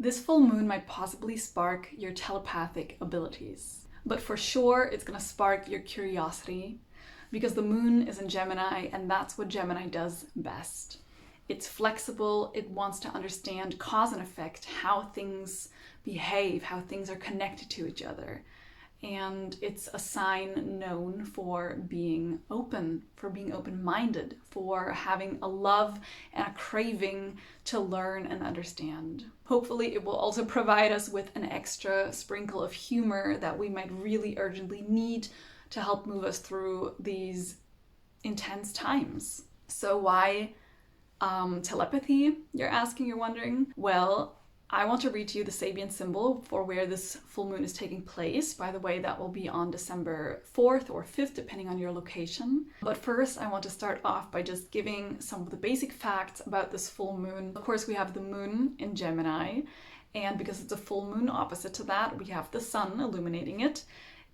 This full moon might possibly spark your telepathic abilities, but for sure it's going to spark your curiosity because the moon is in Gemini and that's what Gemini does best. It's flexible, it wants to understand cause and effect, how things behave, how things are connected to each other. And it's a sign known for being open, for being open-minded, for having a love and a craving to learn and understand. Hopefully it will also provide us with an extra sprinkle of humor that we might really urgently need to help move us through these intense times. So why telepathy, you're wondering? Well, I want to read to you the Sabian symbol for where this full moon is taking place. By the way, that will be on December 4th or 5th, depending on your location. But first, I want to start off by just giving some of the basic facts about this full moon. Of course, we have the moon in Gemini, and because it's a full moon opposite to that, we have the sun illuminating it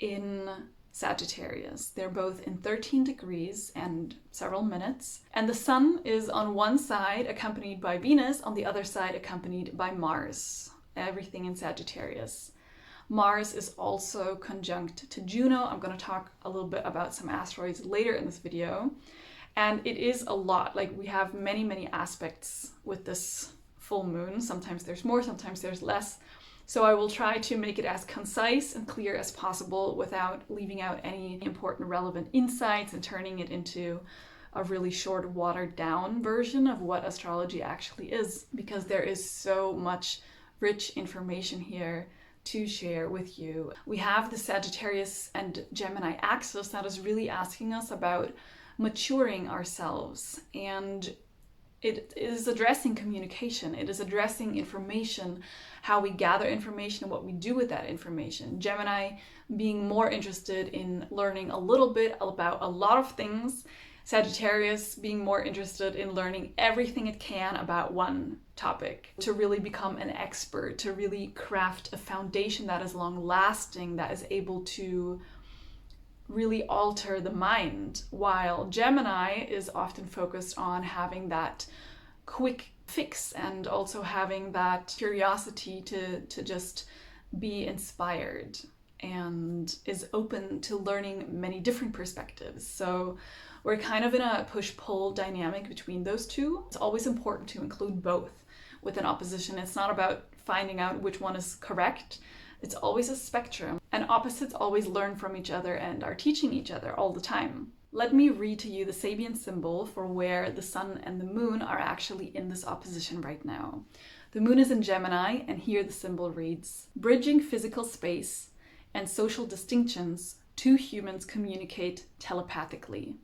in Sagittarius. They're both in 13 degrees and several minutes. And the sun is on one side accompanied by Venus, on the other side accompanied by Mars. Everything in Sagittarius. Mars is also conjunct to Juno. I'm going to talk a little bit about some asteroids later in this video. And it is a lot. Like, we have many, many aspects with this full moon. Sometimes there's more, sometimes there's less. So I will try to make it as concise and clear as possible without leaving out any important relevant insights and turning it into a really short, watered down version of what astrology actually is, because there is so much rich information here to share with you. We have the Sagittarius and Gemini axis that is really asking us about maturing ourselves, and it is addressing communication. It is addressing information, how we gather information and what we do with that information. Gemini being more interested in learning a little bit about a lot of things. Sagittarius being more interested in learning everything it can about one topic, to really become an expert, to really craft a foundation that is long lasting, that is able to really alter the mind, while Gemini is often focused on having that quick fix and also having that curiosity to just be inspired, and is open to learning many different perspectives. So we're kind of in a push-pull dynamic between those two. It's always important to include both with an opposition. It's not about finding out which one is correct. It's always a spectrum, and opposites always learn from each other and are teaching each other all the time. Let me read to you the Sabian symbol for where the sun and the moon are actually in this opposition right now. The moon is in Gemini, and here the symbol reads, "Bridging physical space and social distinctions, two humans communicate telepathically.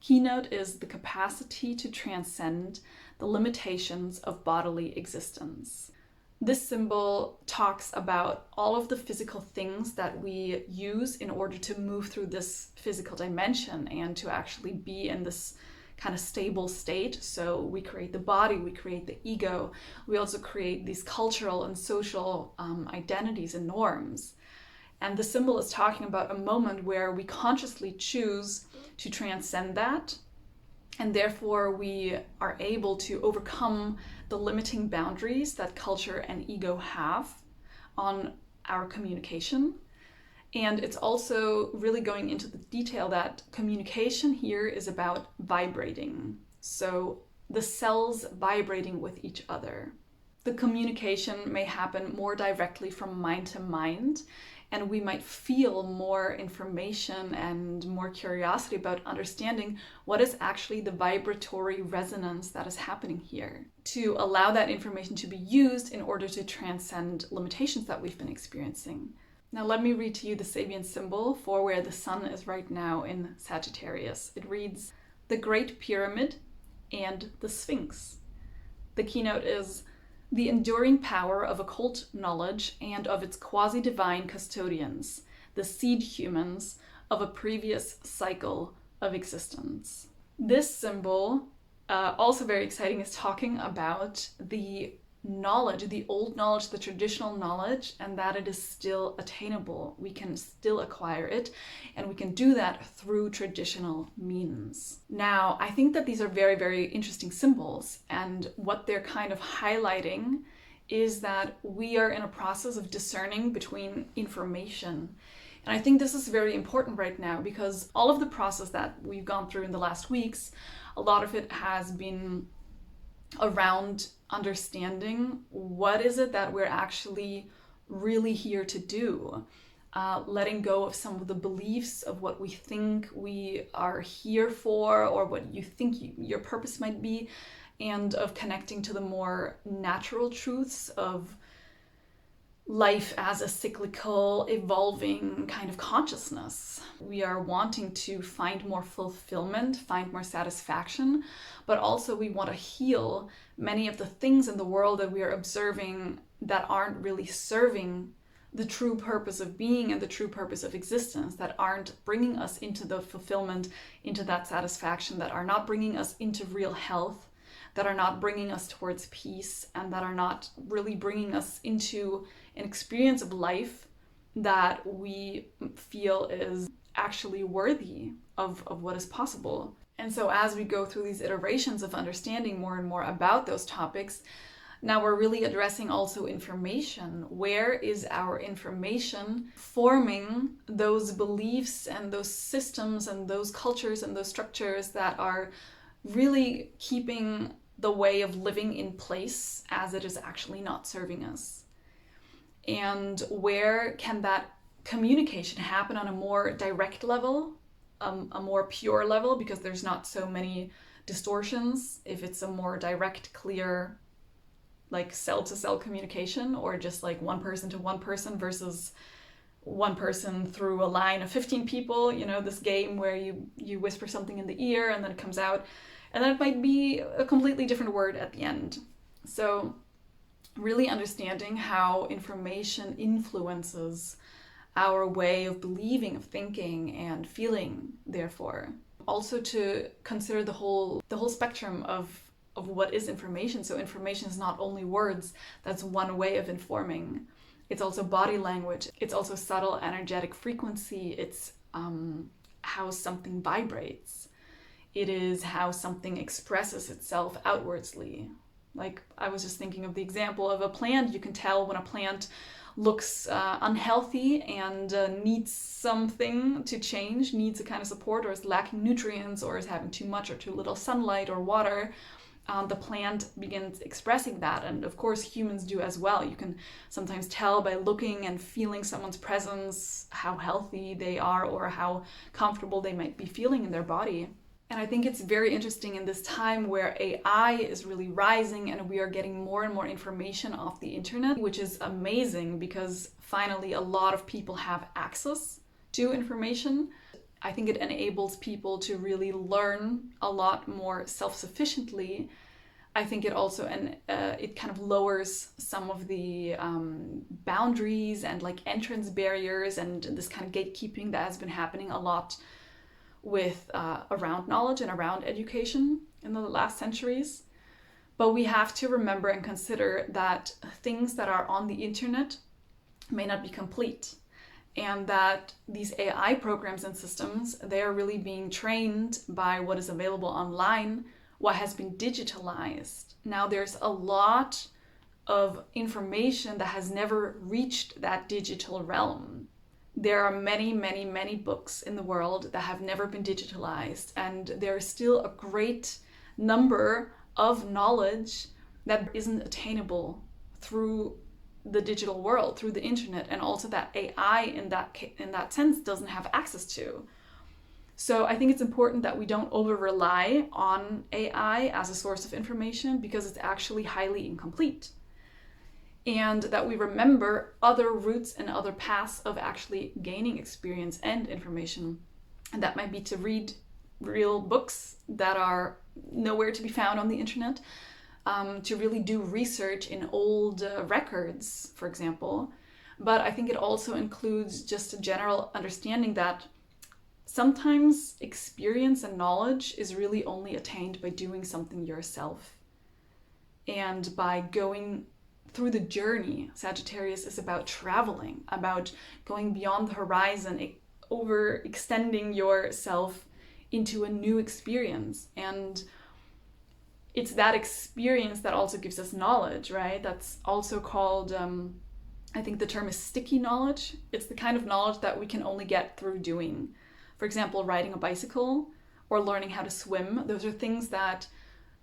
Keynote is the capacity to transcend the limitations of bodily existence." This symbol talks about all of the physical things that we use in order to move through this physical dimension and to actually be in this kind of stable state. So we create the body, we create the ego, we also create these cultural and social identities and norms. And the symbol is talking about a moment where we consciously choose to transcend that, and therefore we are able to overcome the limiting boundaries that culture and ego have on our communication. And it's also really going into the detail that communication here is about vibrating. So the cells vibrating with each other. The communication may happen more directly from mind to mind, and we might feel more information and more curiosity about understanding what is actually the vibratory resonance that is happening here, to allow that information to be used in order to transcend limitations that we've been experiencing. Now let me read to you the Sabian symbol for where the sun is right now in Sagittarius. It reads, "The Great Pyramid and the Sphinx." The keynote is, "The enduring power of occult knowledge and of its quasi-divine custodians, the seed humans of a previous cycle of existence." This symbol, also very exciting, is talking about the knowledge, the old knowledge, the traditional knowledge, and that it is still attainable. We can still acquire it, and we can do that through traditional means. Now, I think that these are very, very interesting symbols, and what they're kind of highlighting is that we are in a process of discerning between information. And I think this is very important right now because all of the process that we've gone through in the last weeks, a lot of it has been around understanding what is it that we're actually really here to do. Letting go of some of the beliefs of what we think we are here for or what you think your purpose might be, and of connecting to the more natural truths of life as a cyclical, evolving kind of consciousness. We are wanting to find more fulfillment, find more satisfaction, but also we want to heal many of the things in the world that we are observing that aren't really serving the true purpose of being and the true purpose of existence, that aren't bringing us into the fulfillment, into that satisfaction, that are not bringing us into real health, that are not bringing us towards peace, and that are not really bringing us into an experience of life that we feel is actually worthy of what is possible. And so as we go through these iterations of understanding more and more about those topics, now we're really addressing also information. Where is our information forming those beliefs and those systems and those cultures and those structures that are really keeping the way of living in place as it is actually not serving us? And where can that communication happen on a more direct level, a more pure level, because there's not so many distortions if it's a more direct, clear, like cell-to-cell communication, or just like one person to one person versus one person through a line of 15 people, this game where you whisper something in the ear and then it comes out, and then it might be a completely different word at the end. So really understanding how information influences our way of believing, of thinking and feeling, therefore. Also to consider the whole spectrum of what is information. So information is not only words, that's one way of informing. It's also body language. It's also subtle energetic frequency. It's how something vibrates. It is how something expresses itself outwardsly. Like, I was just thinking of the example of a plant. You can tell when a plant looks unhealthy and needs something to change, needs a kind of support, or is lacking nutrients, or is having too much or too little sunlight or water. The plant begins expressing that, and of course humans do as well. You can sometimes tell by looking and feeling someone's presence how healthy they are or how comfortable they might be feeling in their body. And I think it's very interesting in this time where AI is really rising and we are getting more and more information off the internet, which is amazing because finally a lot of people have access to information. I think it enables people to really learn a lot more self-sufficiently. I think it also it kind of lowers some of the boundaries and like entrance barriers and this kind of gatekeeping that has been happening a lot with around knowledge and around education in the last centuries. But we have to remember and consider that things that are on the internet may not be complete, and that these AI programs and systems, they are really being trained by what is available online, what has been digitalized. Now there's a lot of information that has never reached that digital realm. There are many, many, many books in the world that have never been digitalized, and there's still a great number of knowledge that isn't attainable through the digital world, through the internet, and also that AI in that sense doesn't have access to. So I think it's important that we don't over-rely on AI as a source of information because it's actually highly incomplete. And that we remember other routes and other paths of actually gaining experience and information. And that might be to read real books that are nowhere to be found on the internet, to really do research in old records, for example. But I think it also includes just a general understanding that sometimes experience and knowledge is really only attained by doing something yourself. And by going through the journey. Sagittarius is about traveling, about going beyond the horizon, overextending yourself into a new experience. And it's that experience that also gives us knowledge, right? That's also called, I think the term is sticky knowledge. It's the kind of knowledge that we can only get through doing. For example, riding a bicycle or learning how to swim. Those are things that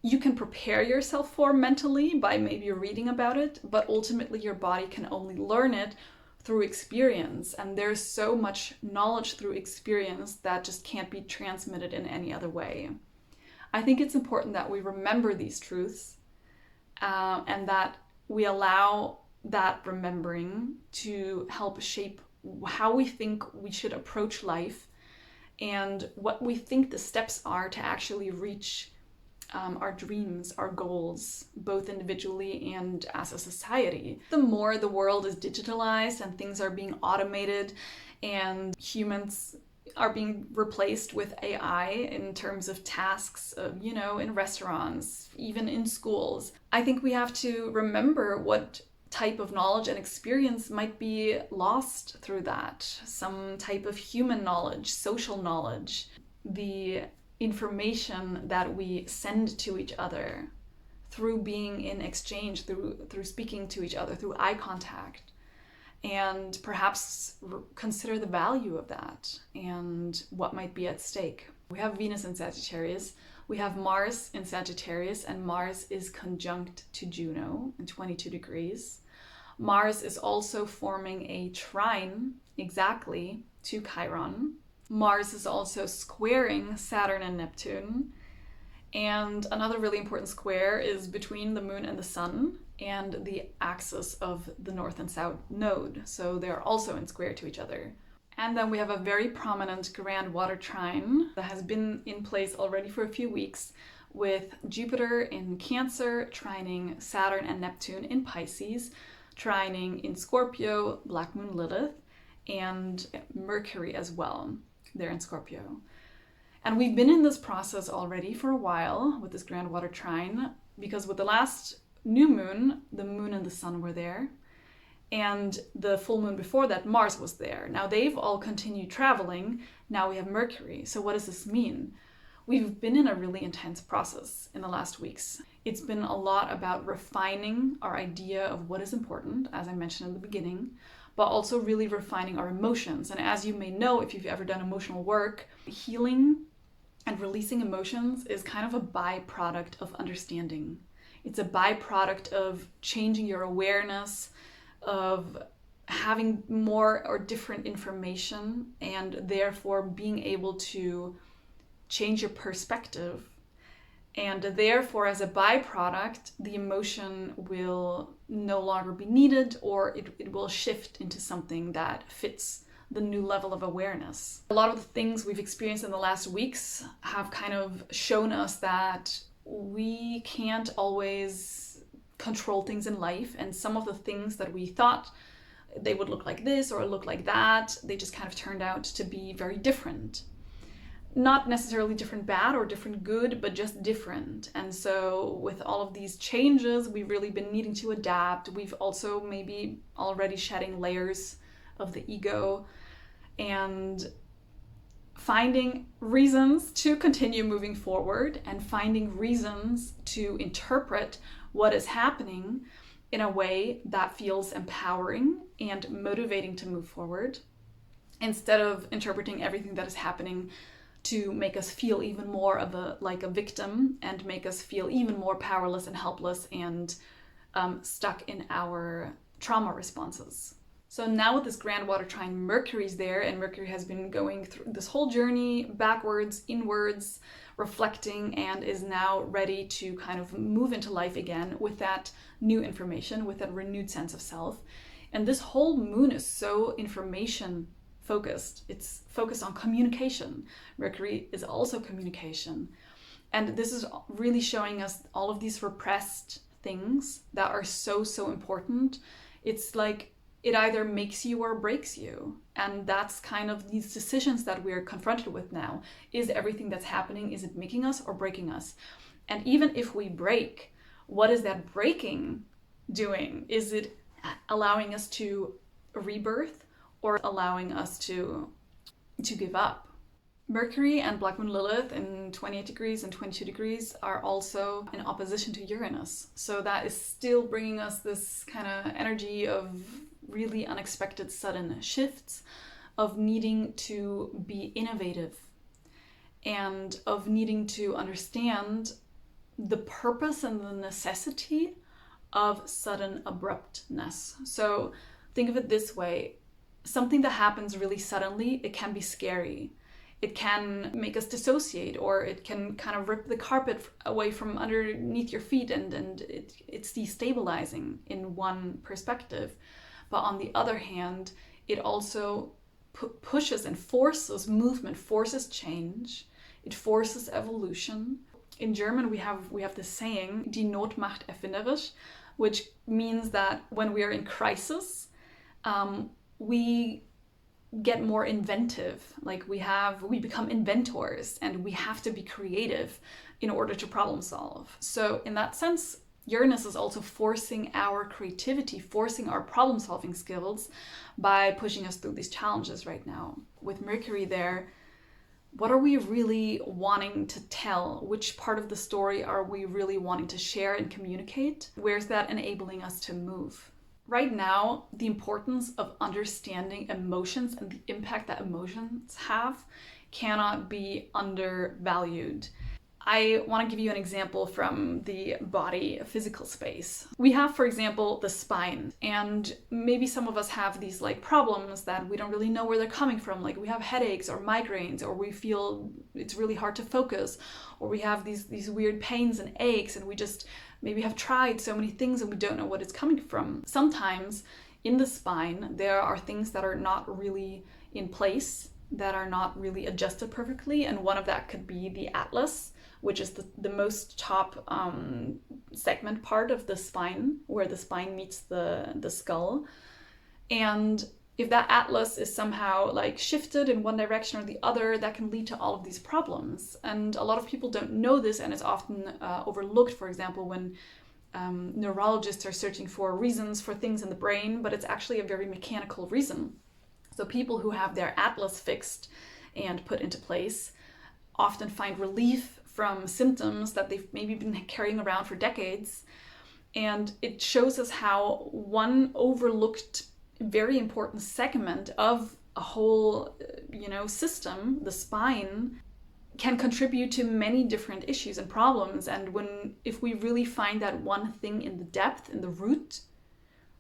you can prepare yourself for mentally by maybe reading about it, but ultimately your body can only learn it through experience. And there's so much knowledge through experience that just can't be transmitted in any other way. I think it's important that we remember these truths and that we allow that remembering to help shape how we think we should approach life and what we think the steps are to actually reach our dreams, our goals, both individually and as a society. The more the world is digitalized and things are being automated and humans are being replaced with AI in terms of tasks, in restaurants, even in schools, I think we have to remember what type of knowledge and experience might be lost through that. Some type of human knowledge, social knowledge, the information that we send to each other through being in exchange, through speaking to each other, through eye contact, and perhaps consider the value of that and what might be at stake. We have Venus in Sagittarius, we have Mars in Sagittarius, and Mars is conjunct to Juno in 22 degrees. Mars is also forming a trine exactly to Chiron. Mars is also squaring Saturn and Neptune. And another really important square is between the moon and the sun and the axis of the north and south node. So they're also in square to each other. And then we have a very prominent grand water trine that has been in place already for a few weeks, with Jupiter in Cancer trining Saturn and Neptune in Pisces, trining in Scorpio, Black Moon Lilith, and Mercury as well. They're in Scorpio. And we've been in this process already for a while with this grand water trine, because with the last new moon, the moon and the sun were there. And the full moon before that, Mars was there. Now they've all continued traveling. Now we have Mercury. So what does this mean? We've been in a really intense process in the last weeks. It's been a lot about refining our idea of what is important, as I mentioned in the beginning, but also really refining our emotions. And as you may know, if you've ever done emotional work, healing and releasing emotions is kind of a byproduct of understanding. It's a byproduct of changing your awareness, of having more or different information, and therefore being able to change your perspective. And therefore, as a byproduct, the emotion will no longer be needed, or it will shift into something that fits the new level of awareness. A lot of the things we've experienced in the last weeks have kind of shown us that we can't always control things in life, and some of the things that we thought they would look like this or look like that, they just kind of turned out to be very different. Not necessarily different bad or different good, but just different. And so with all of these changes, we've really been needing to adapt. We've also maybe already shedding layers of the ego and finding reasons to continue moving forward and finding reasons to interpret what is happening in a way that feels empowering and motivating to move forward, instead of interpreting everything that is happening to make us feel even more of a victim and make us feel even more powerless and helpless and stuck in our trauma responses. So now with this grand water trine, Mercury's there, and Mercury has been going through this whole journey backwards, inwards, reflecting, and is now ready to kind of move into life again with that new information, with that renewed sense of self. And this whole moon is so information focused. It's focused on communication. Mercury is also communication. And this is really showing us all of these repressed things that are so important. It's like it either makes you or breaks you. And that's kind of these decisions that we're confronted with now. Is everything that's happening, is it making us or breaking us? And even if we break, what is that breaking doing? Is it allowing us to rebirth or allowing us to give up? Mercury and Black Moon Lilith in 28 degrees and 22 degrees are also in opposition to Uranus. So that is still bringing us this kind of energy of really unexpected sudden shifts, of needing to be innovative, and of needing to understand the purpose and the necessity of sudden abruptness. So think of it this way. Something that happens really suddenly, it can be scary. It can make us dissociate, or it can kind of rip the carpet away from underneath your feet, and it's destabilizing in one perspective. But on the other hand, it also pushes and forces movement, forces change. It forces evolution. In German, we have this saying, die Not macht erfinderisch, which means that when we are in crisis, we get more inventive. Like we become inventors, and we have to be creative in order to problem solve. So in that sense, Uranus is also forcing our creativity, forcing our problem solving skills by pushing us through these challenges right now. With Mercury there, what are we really wanting to tell? Which part of the story are we really wanting to share and communicate? Where's that enabling us to move? Right now, the importance of understanding emotions and the impact that emotions have cannot be undervalued. I want to give you an example from the body physical space. We have, for example, the spine, and maybe some of us have these like problems that we don't really know where they're coming from. Like we have headaches or migraines, or we feel it's really hard to focus, or we have these weird pains and aches, and we just maybe have tried so many things and we don't know what it's coming from. Sometimes in the spine, there are things that are not really in place, that are not really adjusted perfectly, and one of that could be the atlas, which is the most top segment part of the spine, where the spine meets the skull. And if that atlas is somehow like shifted in one direction or the other, that can lead to all of these problems. And a lot of people don't know this, and it's often overlooked, for example, when neurologists are searching for reasons for things in the brain, but it's actually a very mechanical reason. So people who have their atlas fixed and put into place often find relief from symptoms that they've maybe been carrying around for decades. And it shows us how one overlooked very important segment of a whole, system, the spine, can contribute to many different issues and problems. And if we really find that one thing in the depth, in the root,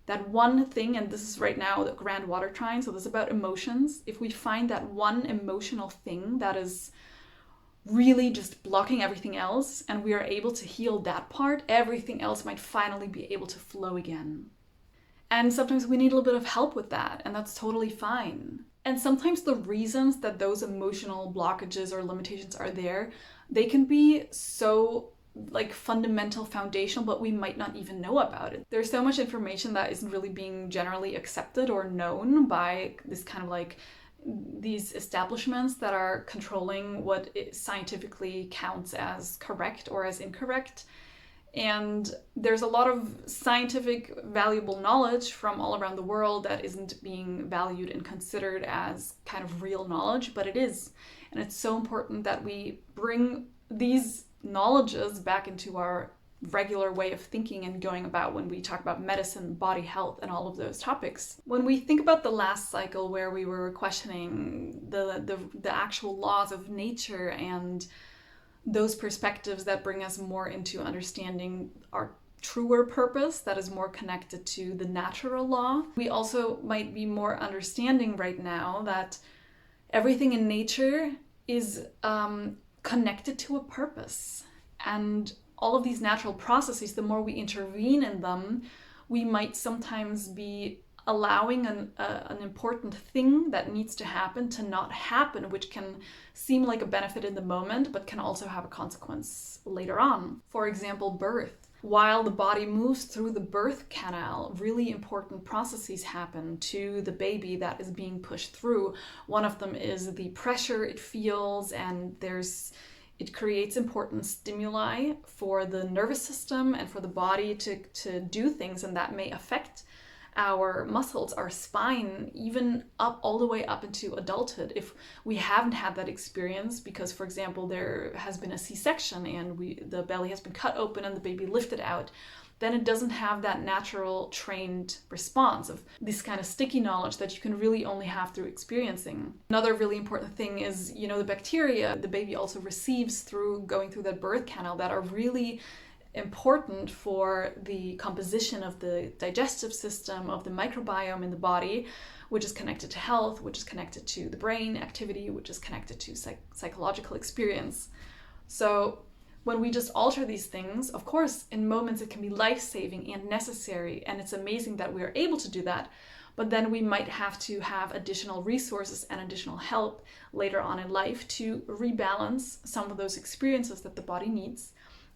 that one thing, and this is right now the grand water trine, so this is about emotions. If we find that one emotional thing that is really just blocking everything else, and we are able to heal that part, everything else might finally be able to flow again. And sometimes we need a little bit of help with that, and that's totally fine. And sometimes the reasons that those emotional blockages or limitations are there, they can be so like fundamental, foundational, but we might not even know about it. There's so much information that isn't really being generally accepted or known by this kind of like these establishments that are controlling what scientifically counts as correct or as incorrect. And there's a lot of scientific valuable knowledge from all around the world that isn't being valued and considered as kind of real knowledge, but it is. And it's so important that we bring these knowledges back into our regular way of thinking and going about when we talk about medicine, body health, and all of those topics. When we think about the last cycle where we were questioning the actual laws of nature and those perspectives that bring us more into understanding our truer purpose that is more connected to the natural law, we also might be more understanding right now that everything in nature is connected to a purpose. And all of these natural processes, the more we intervene in them, we might sometimes be allowing an important thing that needs to happen to not happen, which can seem like a benefit in the moment, but can also have a consequence later on. For example, birth. While the body moves through the birth canal, really important processes happen to the baby that is being pushed through. One of them is the pressure it feels, and it creates important stimuli for the nervous system and for the body to do things, and that may affect our muscles, our spine, even up all the way up into adulthood. If we haven't had that experience because, for example, there has been a C-section and the belly has been cut open and the baby lifted out, then it doesn't have that natural trained response of this kind of sticky knowledge that you can really only have through experiencing. Another really important thing is, the bacteria the baby also receives through going through that birth canal that are really important for the composition of the digestive system, of the microbiome in the body, which is connected to health, which is connected to the brain activity, which is connected to psychological experience. So when we just alter these things, of course, in moments it can be life-saving and necessary, and it's amazing that we are able to do that, but then we might have to have additional resources and additional help later on in life to rebalance some of those experiences that the body needs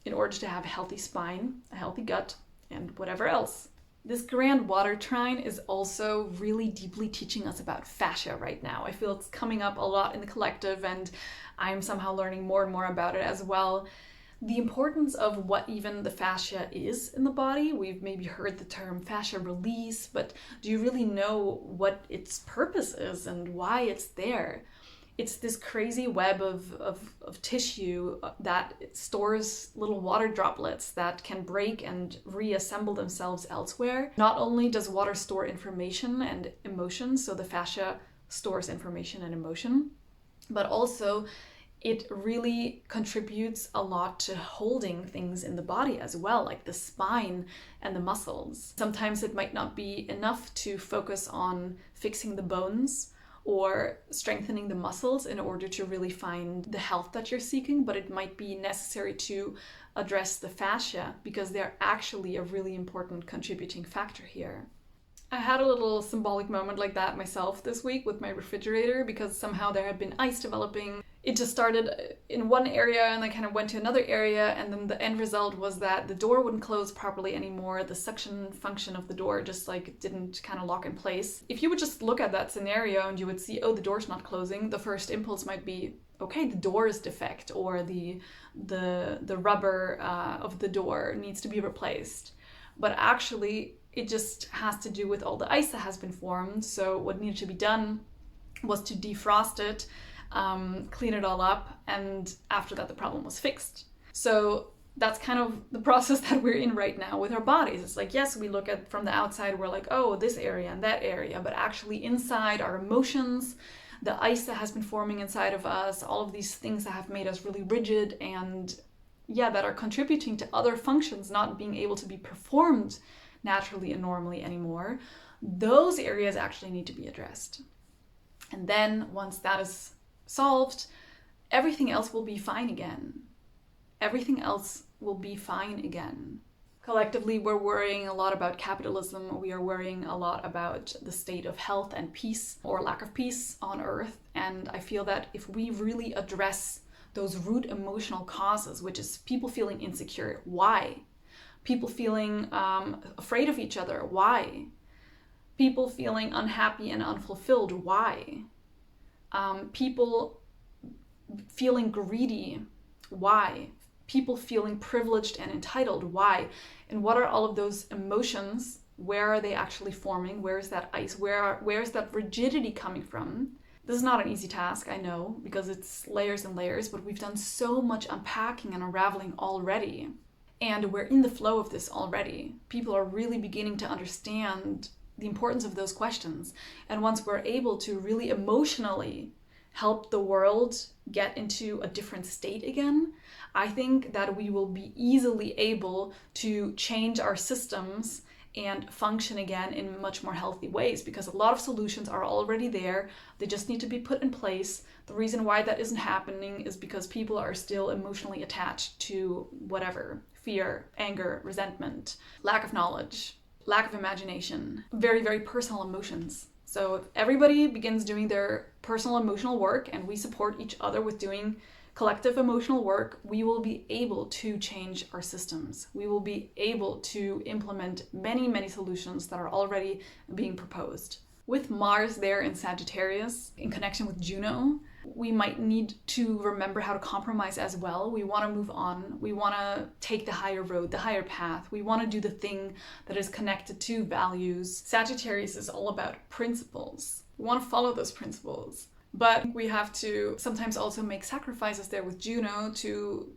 in order to have a healthy spine, a healthy gut, and whatever else. This grand water trine is also really deeply teaching us about fascia right now. I feel it's coming up a lot in the collective, and I'm somehow learning more and more about it as well. The importance of what even the fascia is in the body. We've maybe heard the term fascia release, but do you really know what its purpose is and why it's there? It's this crazy web of tissue that stores little water droplets that can break and reassemble themselves elsewhere. Not only does water store information and emotion, so the fascia stores information and emotion, but also it really contributes a lot to holding things in the body as well, like the spine and the muscles. Sometimes it might not be enough to focus on fixing the bones or strengthening the muscles in order to really find the health that you're seeking, but it might be necessary to address the fascia because they're actually a really important contributing factor here. I had a little symbolic moment like that myself this week with my refrigerator because somehow there had been ice developing. It just started in one area and then kind of went to another area, and then the end result was that the door wouldn't close properly anymore. The suction function of the door just didn't kind of lock in place. If you would just look at that scenario and you would see, oh, the door's not closing, the first impulse might be, okay, the door is defect, or the rubber of the door needs to be replaced. But actually, it just has to do with all the ice that has been formed. So what needed to be done was to defrost it, clean it all up, and after that the problem was fixed. So that's kind of the process that we're in right now with our bodies. It's like, yes, we look at from the outside, we're like, oh, this area and that area, but actually inside our emotions, the ice that has been forming inside of us, all of these things that have made us really rigid and that are contributing to other functions not being able to be performed naturally and normally anymore, those areas actually need to be addressed. And then once that is solved, everything else will be fine again. Everything else will be fine again. Collectively, we're worrying a lot about capitalism. We are worrying a lot about the state of health and peace, or lack of peace on Earth. And I feel that if we really address those root emotional causes, which is people feeling insecure, why? People feeling afraid of each other, why? People feeling unhappy and unfulfilled, why? People feeling greedy, why? People feeling privileged and entitled, why? And what are all of those emotions? Where are they actually forming? Where is that ice? Where is that rigidity coming from? This is not an easy task, I know, because it's layers and layers, but we've done so much unpacking and unraveling already. And we're in the flow of this already. People are really beginning to understand the importance of those questions. And once we're able to really emotionally help the world get into a different state again, I think that we will be easily able to change our systems and function again in much more healthy ways, because a lot of solutions are already there. They just need to be put in place. The reason why that isn't happening is because people are still emotionally attached to whatever: fear, anger, resentment, lack of knowledge, lack of imagination, very, very personal emotions. So if everybody begins doing their personal emotional work and we support each other with doing collective emotional work, we will be able to change our systems. We will be able to implement many, many solutions that are already being proposed. With Mars there in Sagittarius, in connection with Juno, we might need to remember how to compromise as well. We want to move on. We want to take the higher road, the higher path. We want to do the thing that is connected to values. Sagittarius is all about principles. We want to follow those principles. But we have to sometimes also make sacrifices there with Juno to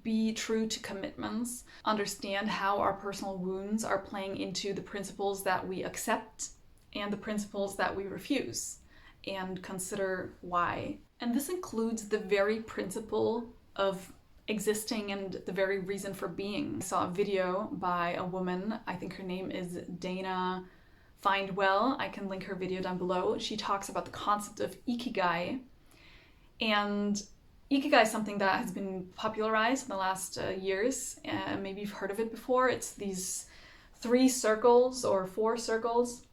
be true to commitments, understand how our personal wounds are playing into the principles that we accept and the principles that we refuse, and consider why. And this includes the very principle of existing and the very reason for being. I saw a video by a woman, I think her name is Dana Findwell. I can link her video down below. She talks about the concept of ikigai. And ikigai is something that has been popularized in the last years. Maybe you've heard of it before. It's these 3 circles or 4 circles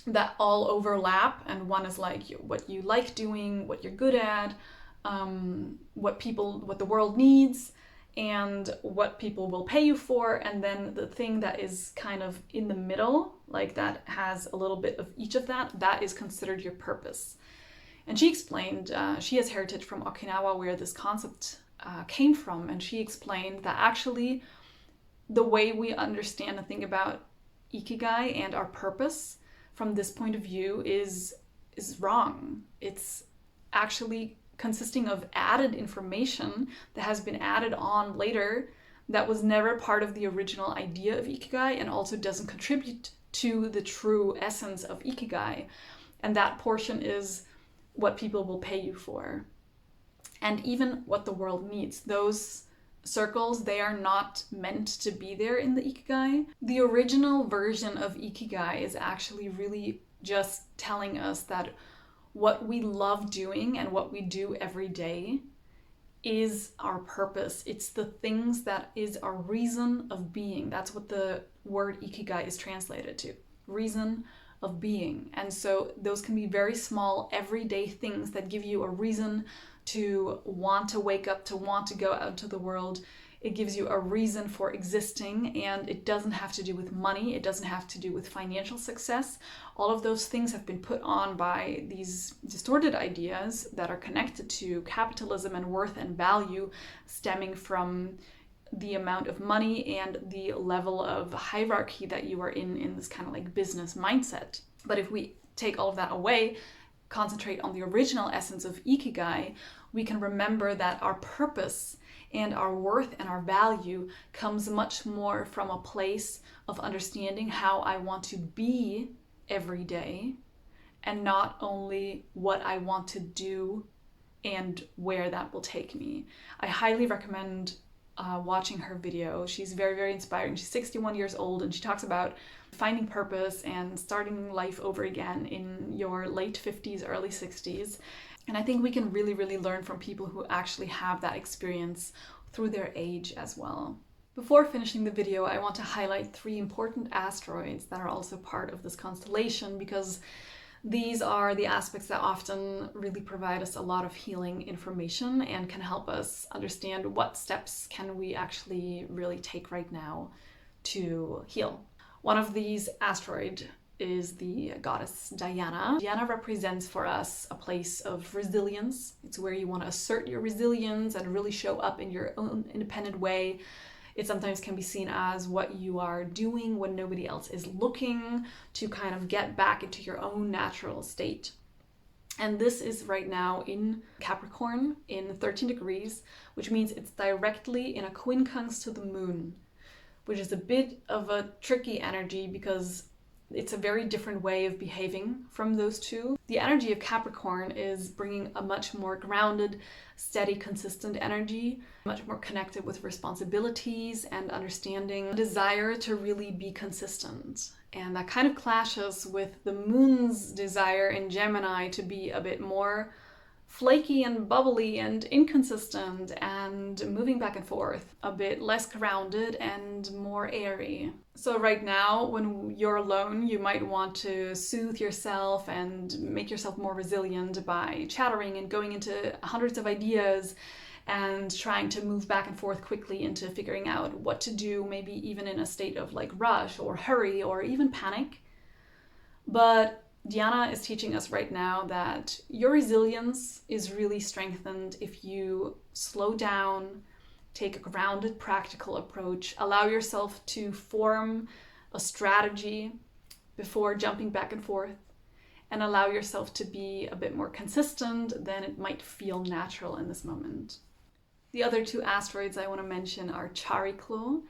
that all overlap, and one is like what you like doing, what you're good at, what the world needs, and what people will pay you for, and then the thing that is kind of in the middle, like that has a little bit of each of that is considered your purpose. And she explained, she has heritage from Okinawa where this concept came from, and she explained that actually the way we understand and think about ikigai and our purpose from this point of view is wrong. It's actually consisting of added information that has been added on later that was never part of the original idea of ikigai, and also doesn't contribute to the true essence of ikigai. And that portion is what people will pay you for, and even what the world needs. Those circles, they are not meant to be there in the ikigai. The original version of ikigai is actually really just telling us that what we love doing and what we do every day is our purpose. It's the things that is our reason of being. That's what the word ikigai is translated to, reason of being. And so those can be very small, everyday things that give you a reason to want to wake up, to want to go out into the world. It gives you a reason for existing, and it doesn't have to do with money. It doesn't have to do with financial success. All of those things have been put on by these distorted ideas that are connected to capitalism and worth and value, stemming from the amount of money and the level of hierarchy that you are in this kind of like business mindset. But if we take all of that away, concentrate on the original essence of ikigai, we can remember that our purpose and our worth and our value comes much more from a place of understanding how I want to be every day, and not only what I want to do and where that will take me. I highly recommend watching her video. She's very, very inspiring. She's 61 years old, and she talks about finding purpose and starting life over again in your late 50s, early 60s. And I think we can really, really learn from people who actually have that experience through their age as well. Before finishing the video, I want to highlight 3 important asteroids that are also part of this constellation, because these are the aspects that often really provide us a lot of healing information and can help us understand what steps can we actually really take right now to heal. One of these asteroids is the goddess Diana. Diana represents for us a place of resilience. It's where you want to assert your resilience and really show up in your own independent way. It sometimes can be seen as what you are doing when nobody else is looking, to kind of get back into your own natural state. And this is right now in Capricorn in 13 degrees, which means it's directly in a quincunx to the moon, which is a bit of a tricky energy because it's a very different way of behaving from those two. The energy of Capricorn is bringing a much more grounded, steady, consistent energy, much more connected with responsibilities and understanding, a desire to really be consistent. And that kind of clashes with the moon's desire in Gemini to be a bit more flaky and bubbly and inconsistent and moving back and forth, a bit less grounded and more airy. So right now, when you're alone, you might want to soothe yourself and make yourself more resilient by chattering and going into hundreds of ideas and trying to move back and forth quickly into figuring out what to do, maybe even in a state of like rush or hurry or even panic. But Diana is teaching us right now that your resilience is really strengthened if you slow down, take a grounded, practical approach, allow yourself to form a strategy before jumping back and forth, and allow yourself to be a bit more consistent than it might feel natural in this moment. The other two asteroids I want to mention are Chariklo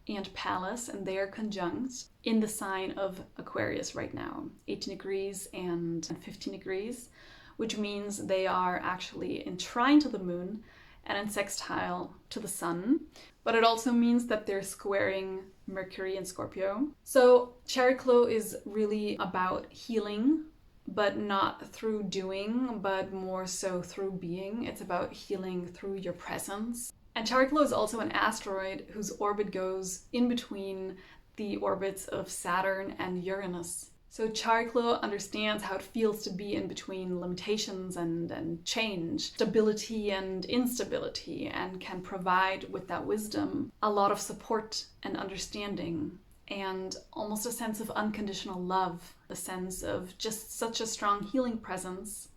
and Pallas, and they are conjunct in the sign of Aquarius right now, 18 degrees and 15 degrees, which means they are actually in trine to the moon and in sextile to the sun. But it also means that they're squaring Mercury in Scorpio. So Chariklo is really about healing, but not through doing, but more so through being. It's about healing through your presence. And Chariklo is also an asteroid whose orbit goes in between the orbits of Saturn and Uranus. So Chariklo understands how it feels to be in between limitations and change, stability and instability, and can provide with that wisdom a lot of support and understanding, and almost a sense of unconditional love, a sense of just such a strong healing presence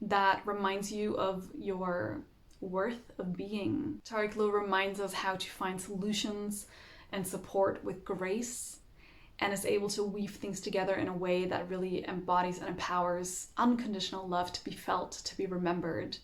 that reminds you of your worth of being. Chariklo reminds us how to find solutions and support with grace, and is able to weave things together in a way that really embodies and empowers unconditional love to be felt, to be remembered,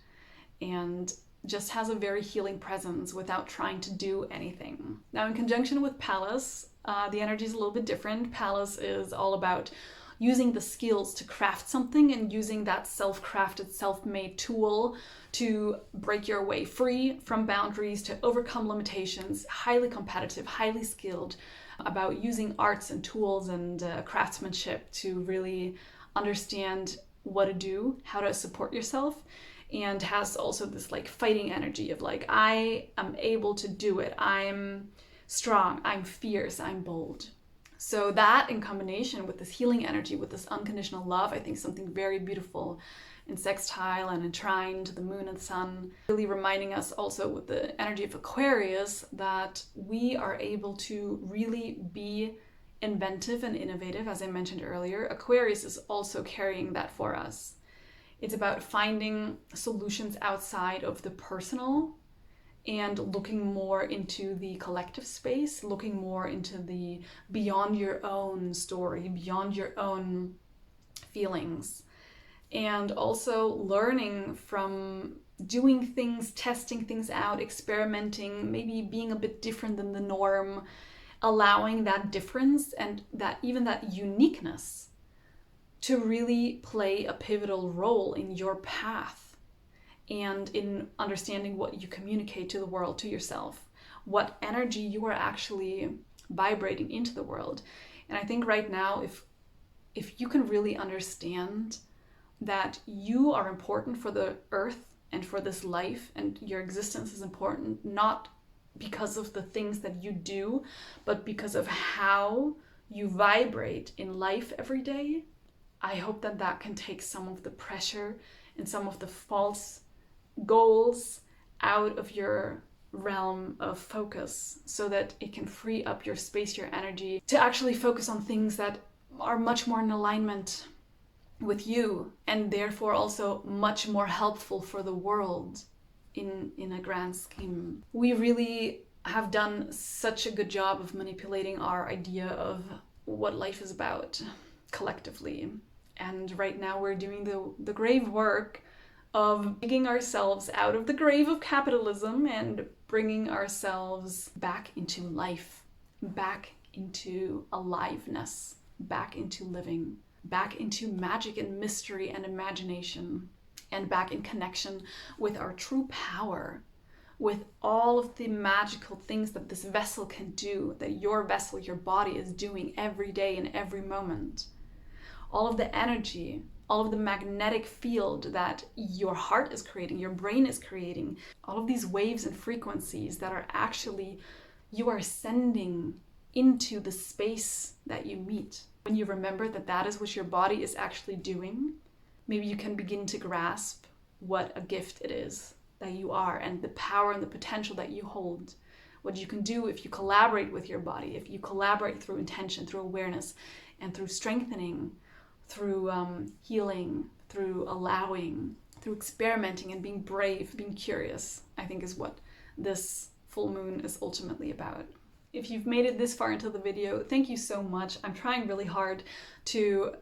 and just has a very healing presence without trying to do anything. Now, in conjunction with Pallas, the energy is a little bit different. Pallas is all about using the skills to craft something and using that self-crafted, self-made tool to break your way free from boundaries, to overcome limitations, highly competitive, highly skilled, about using arts and tools and craftsmanship to really understand what to do, how to support yourself, and has also this like fighting energy of like, I am able to do it, I'm strong, I'm fierce, I'm bold. So that in combination with this healing energy, with this unconditional love, I think something very beautiful in sextile and in trine to the moon and sun, really reminding us also with the energy of Aquarius that we are able to really be inventive and innovative. As I mentioned earlier, Aquarius is also carrying that for us. It's about finding solutions outside of the personal and looking more into the collective space, looking more into the beyond your own story, beyond your own feelings, and also learning from doing things, testing things out, experimenting, maybe being a bit different than the norm, allowing that difference and that even that uniqueness to really play a pivotal role in your path and in understanding what you communicate to the world, to yourself, what energy you are actually vibrating into the world. And I think right now, if you can really understand that you are important for the earth and for this life, and your existence is important not because of the things that you do, but because of how you vibrate in life every day, I hope that that can take some of the pressure and some of the false goals out of your realm of focus, so that it can free up your space, your energy, to actually focus on things that are much more in alignment with you, and therefore also much more helpful for the world in a grand scheme. We really have done such a good job of manipulating our idea of what life is about collectively. And right now we're doing the grave work of digging ourselves out of the grave of capitalism and bringing ourselves back into life, back into aliveness, back into living, back into magic and mystery and imagination, and back in connection with our true power, with all of the magical things that this vessel can do, that your vessel, your body is doing every day and every moment. All of the energy, all of the magnetic field that your heart is creating, your brain is creating, all of these waves and frequencies that are actually, you are sending into the space that you meet. When you remember that that is what your body is actually doing, maybe you can begin to grasp what a gift it is that you are, and the power and the potential that you hold. What you can do if you collaborate with your body, if you collaborate through intention, through awareness, and through strengthening through healing, through allowing, through experimenting and being brave, being curious, I think is what this full moon is ultimately about. If you've made it this far into the video, thank you so much. I'm trying really hard to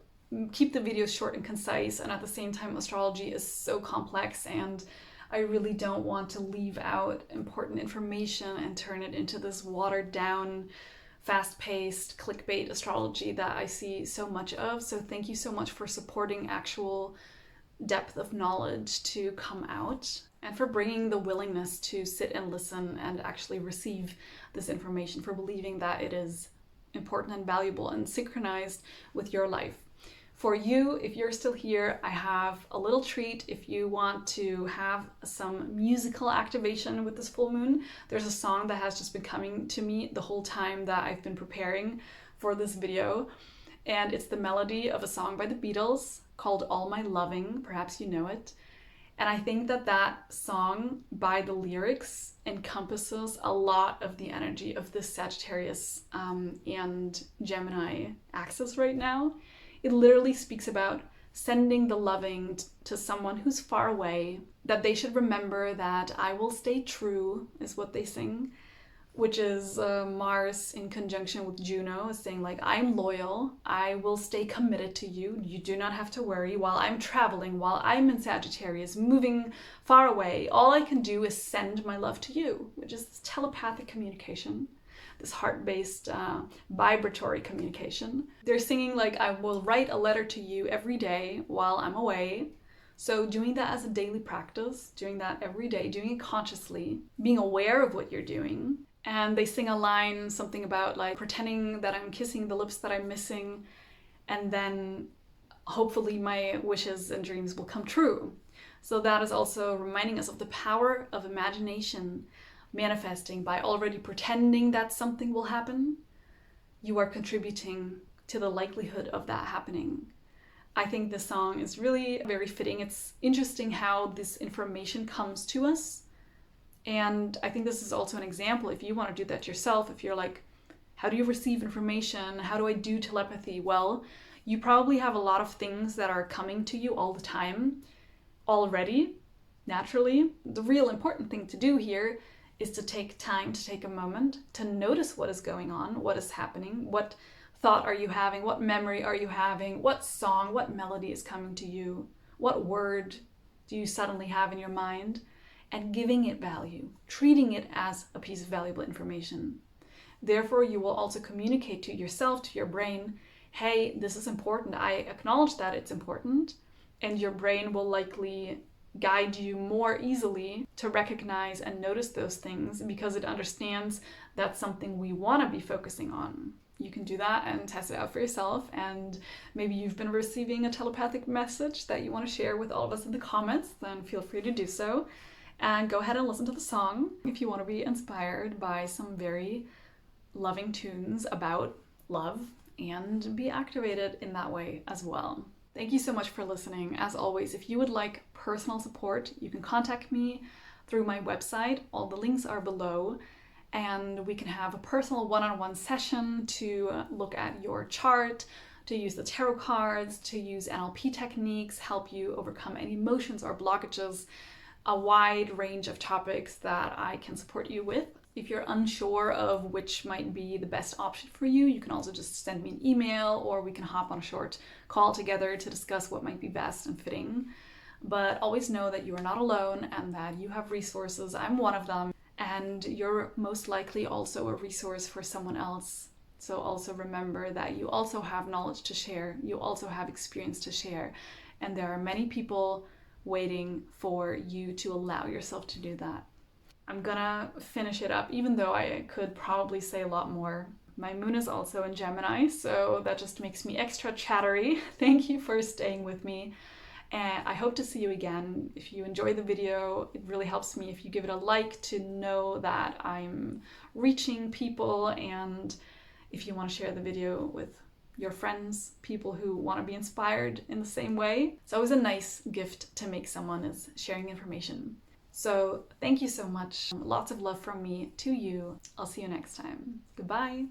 keep the videos short and concise, and at the same time astrology is so complex and I really don't want to leave out important information and turn it into this watered down, fast-paced clickbait astrology that I see so much of. So thank you so much for supporting actual depth of knowledge to come out, and for bringing the willingness to sit and listen and actually receive this information, for believing that it is important and valuable and synchronized with your life. For you, if you're still here, I have a little treat. If you want to have some musical activation with this full moon, there's a song that has just been coming to me the whole time that I've been preparing for this video. And it's the melody of a song by the Beatles called All My Loving. Perhaps you know it. And I think that that song, by the lyrics, encompasses a lot of the energy of this Sagittarius and Gemini axis right now. It literally speaks about sending the loving to someone who's far away, that they should remember that I will stay true, is what they sing, which is Mars in conjunction with Juno, is saying like, I'm loyal, I will stay committed to you, you do not have to worry. While I'm traveling, while I'm in Sagittarius, moving far away, all I can do is send my love to you, which is this telepathic communication, this heart-based vibratory communication. They're singing like, I will write a letter to you every day while I'm away. So doing that as a daily practice, doing that every day, doing it consciously, being aware of what you're doing. And they sing a line, something about like pretending that I'm kissing the lips that I'm missing, and then hopefully my wishes and dreams will come true. So that is also reminding us of the power of imagination, manifesting. By already pretending that something will happen, you are contributing to the likelihood of that happening. I think this song is really very fitting. It's interesting how this information comes to us. And I think this is also an example, if you want to do that yourself, if you're like, how do you receive information? How do I do telepathy? Well, you probably have a lot of things that are coming to you all the time already, naturally. The real important thing to do here is to take time, to take a moment, to notice what is going on, what is happening, what thought are you having, what memory are you having, what song, what melody is coming to you, what word do you suddenly have in your mind, and giving it value, treating it as a piece of valuable information. Therefore, you will also communicate to yourself, to your brain, hey, this is important, I acknowledge that it's important, and your brain will likely guide you more easily to recognize and notice those things because it understands that's something we want to be focusing on. You can do that and test it out for yourself, and maybe you've been receiving a telepathic message that you want to share with all of us in the comments, then feel free to do so. And go ahead and listen to the song if you want to be inspired by some very loving tunes about love and be activated in that way as well. Thank you so much for listening. As always, if you would like personal support, you can contact me through my website. All the links are below, and we can have a personal one-on-one session to look at your chart, to use the tarot cards, to use NLP techniques, help you overcome any emotions or blockages, a wide range of topics that I can support you with. If you're unsure of which might be the best option for you, you can also just send me an email, or we can hop on a short call together to discuss what might be best and fitting. But always know that you are not alone and that you have resources. I'm one of them, and you're most likely also a resource for someone else. So also remember that you also have knowledge to share, you also have experience to share, and there are many people waiting for you to allow yourself to do that. I'm gonna finish it up, even though I could probably say a lot more. My moon is also in Gemini, so that just makes me extra chattery. Thank you for staying with me, and I hope to see you again. If you enjoy the video, it really helps me if you give it a like to know that I'm reaching people, and if you want to share the video with your friends, people who want to be inspired in the same way. It's always a nice gift to make someone is sharing information. So thank you so much. Lots of love from me to you. I'll see you next time. Goodbye.